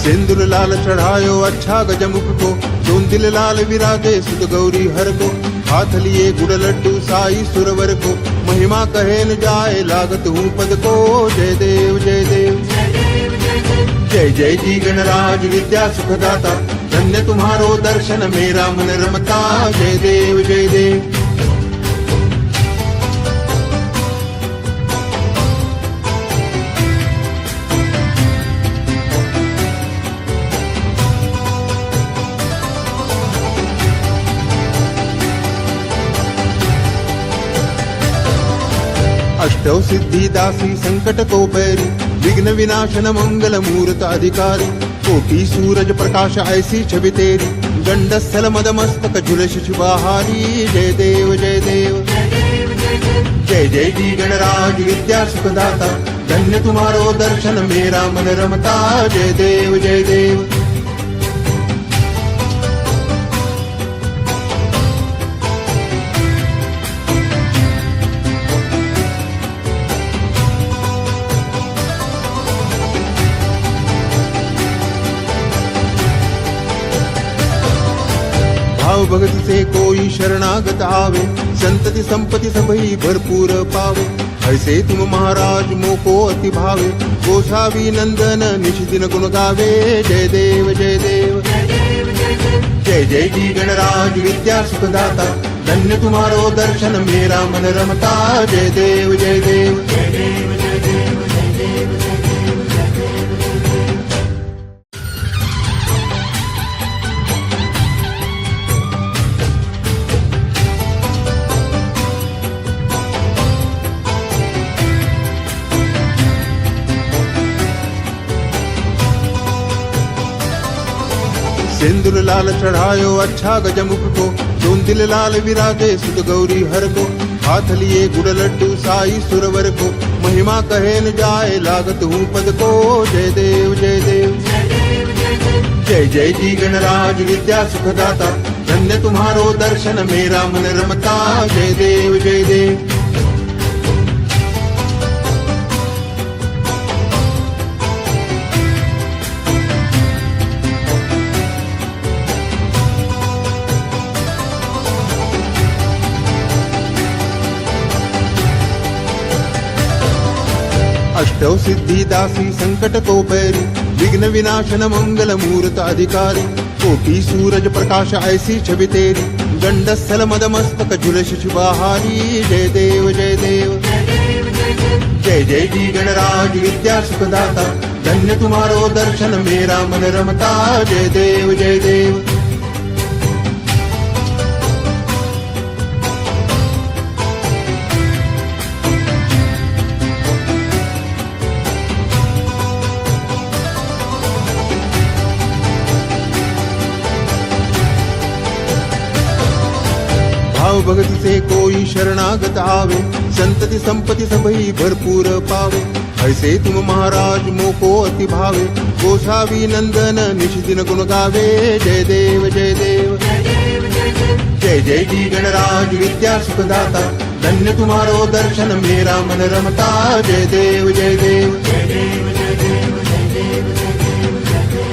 सिंदूर लाल चढ़ायो अच्छा गजमुख को, चोंदिल लाल विराजे सुत गौरी हर को। हाथ लिए गुड़ लड्डू साई सुरवर को, महिमा कहे न जाए लागत हूँ पद को। जय देव जय देव जय जय जी गणराज विद्या सुखदाता, धन्य तुम्हारो दर्शन मेरा मन रमता। जय देव जय देव अष्टौ सिद्धि दासी संकट को पैरी, विघ्न विनाशन मंगल मूर्त अधिकारी। कोटि सूरज प्रकाश ऐसी छवि तेरी, गंडस्थल मद मस्तक झुलस शुभाहारी। जय देव जय देव जय जय जी गणराज विद्या सुखदाता, धन्य तुम्हारो दर्शन मेरा मन रमता। जय देव जय देव भाव भगति से कोई शरणागत आवे, संतति संपत्ति सबही भरपूर पावे। ऐसे तुम महाराज मोको अति भावे, गोसावी नंदन निश दिन गुण गावे। जय देव जय देव जय जय जी गणराज विद्या सुखदाता, धन्य तुम्हारो दर्शन मेरा मन रमता। जय देव जय देव जय देव जय देव जय देव सिंदूर लाल चढ़ायो अच्छा गजमुख को, चोंदिल लाल विराजे सुत गौरी हर को। हाथ लिए गुड़ लड्डू साई सुरवर को, महिमा कहे न जाए लागत हूँ पद को। जय देव जय देव जय जय जी गणराज विद्या सुखदाता, धन्य तुम्हारो दर्शन मेरा मन रमता। जय देव जय देव अष्टौ सिद्धि दासी संकट को पैरी, विघ्न विनाशन मंगल मूर्त अधिकारी। कोटि सूरज प्रकाश ऐसी छवि तेरी, गंडस्थल मद मस्तक झुलस शुभाहारी। जय देव जय देव जय जय जी गणराज विद्या सुखदाता, धन्य तुम्हारो दर्शन मेरा मन रमता। जय देव जय देव भाव भगति से कोई शरणागत आवे, संतति संपत्ति सबही भरपूर पावे। ऐसे तुम महाराज मोको अति भावे, गोसावी नंदन निश दिन गुण गावे। जय देव जय देव जय जय जी गणराज विद्या सुखदाता, धन्य तुम्हारो दर्शन मेरा मन रमता। जय देव जय देव जय देव जय देव जय देव जय देव जय देव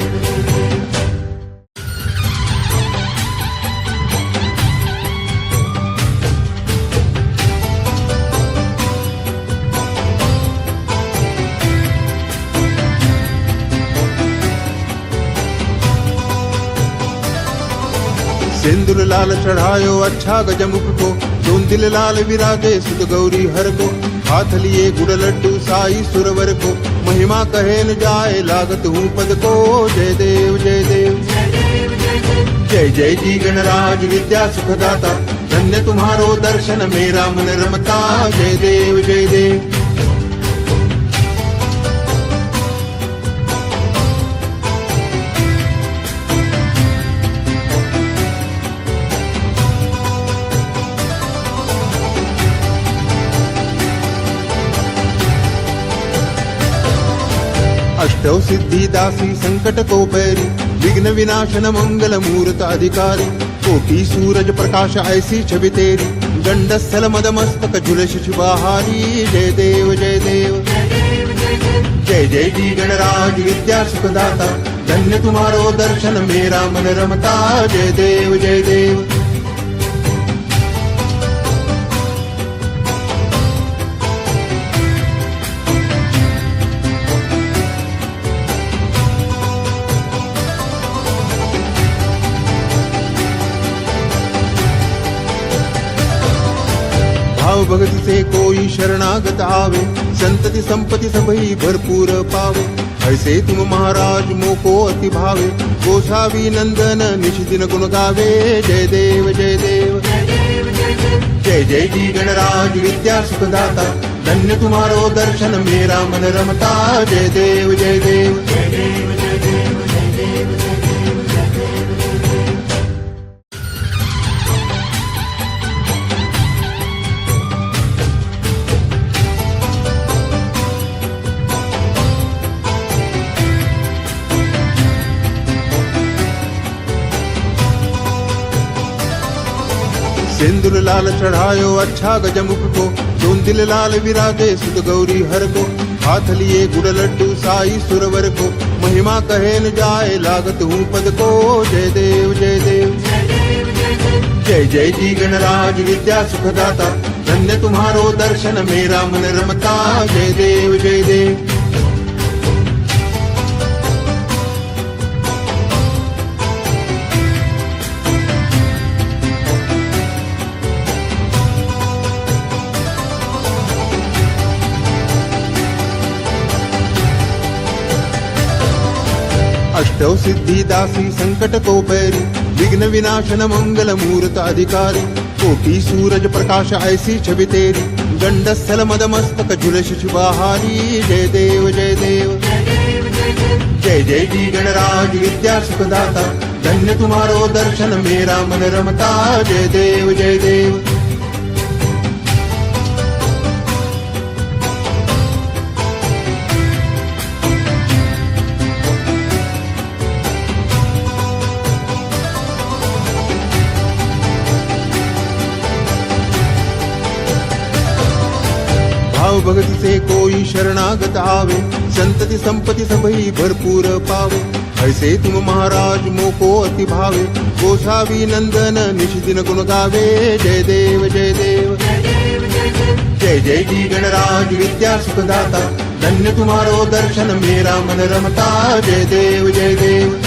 सिंदूर लाल चढ़ायो अच्छा गजमुख को, चोंदिल लाल विराजे सुत गौरी हर को। हाथ लिए गुड़ लड्डू साई सुरवर को, महिमा कहे न जाए लागत हूँ पद को। जय देव जय देव जय जय जी गणराज विद्या सुखदाता, धन्य तुम्हारो दर्शन मेरा मन रमता। जय देव जय देव अष्टौ सिद्धि दासी संकट को पैरी, विघ्न विनाशन मंगल मूर्त अधिकारी। कोटि सूरज प्रकाश ऐसी छवि तेरी, गंडस्थल मद मस्तक झुलस शुभाहारी। जय देव जय देव जय जय जी गणराज विद्या सुखदाता, धन्य तुम्हारो दर्शन मेरा मन रमता। जय देव जय देव। भाव भक्ति से कोई शरणागत आवे, संतति संपत्ति सबही भरपूर पावे। ऐसे तुम महाराज मोको अति भावे, गोसावी नंदन निश दिन गुण गावे। जय देव जय देव। जय जय जी गणराज विद्या सुखदाता, धन्य तुम्हारो दर्शन मेरा मन रमता। जय देव जय देव। सिंदूर लाल चढ़ायो अच्छा गजमुख को, दोन दिल लाल विराजे सुत गौरी हर को। हाथ लिए गुड़ लड्डू साई सुरवर को, महिमा कहे न जाए लागत हूँ पद को। जय देव जय देव। जय जय जी गणराज विद्या सुखदाता, धन्य तुम्हारो दर्शन मेरा मन रमता। जय देव जय देव। अष्टौ सिद्धि दासी संकट को पैरी, विघ्न विनाशन मंगल मूर्त अधिकारी। कोटि सूरज प्रकाश ऐसी छवि तेरी, गंडस्थल मद मस्तक झुलस शुभाहारी। जय देव जय देव। जय जय जी गणराज विद्या सुखदाता, धन्य तुम्हारो दर्शन मेरा मन रमता। जय देव जय देव। भाव भक्ति से कोई शरणागत आवे, संतति संपत्ति सबही भरपूर पावे। ऐसे तुम महाराज मोको अति भावे, गोसावी नंदन निश दिन गुण गावे। जय देव जय देव। जय जय जी गणराज विद्या सुखदाता, धन्य तुम्हारो दर्शन मेरा मन रमता। जय देव जय देव।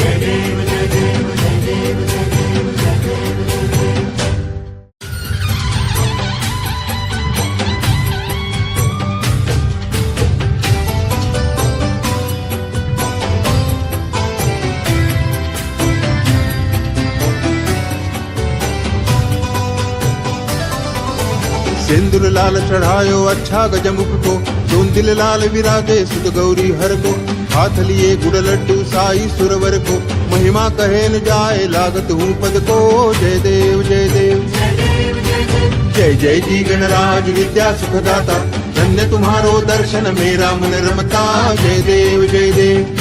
सिंदूर लाल चढ़ायो अच्छा गजमुख को, दोन दिल लाल विराजे सुत गौरी हर को। हाथ लिए गुड़ लड्डू साई सुरवर को, महिमा कहे न जाए लागत हूँ पद को। जय देव जय देव। जय जय जी गणराज विद्या सुखदाता, धन्य तुम्हारो दर्शन मेरा मन रमता। जय देव जय देव।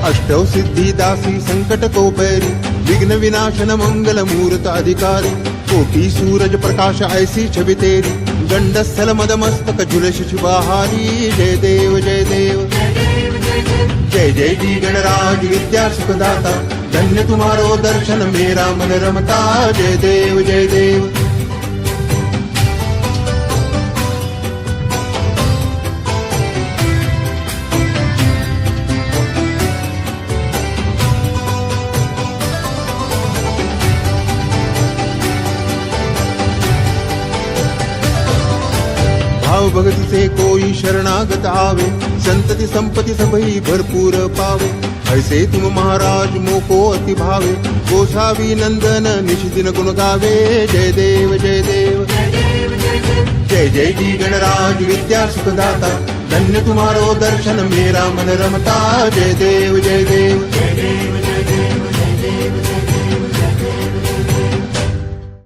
अष्टौ सिद्धि दासी संकट को पैरी, विघ्न विनाशन मंगल मूर्त अधिकारी। कोटि सूरज प्रकाश ऐसी छवि तेरी, गंडस्थल मद मस्तक झुलस शुभाहारी। जय देव जय देव। जय जय जी गणराज विद्या सुखदाता, धन्य तुम्हारो दर्शन मेरा मन रमता। जय देव जय देव। भाव भक्ति से कोई शरणागत आवे, संतति संपत्ति सबही भरपूर पावे। ऐसे तुम महाराज मोको अति भावे, गोसावी नंदन निश दिन गुण गावे। जय देव जय देव। जय जय जी गणराज विद्या सुखदाता, धन्य तुम्हारो दर्शन मेरा मन रमता। जय देव जय देव।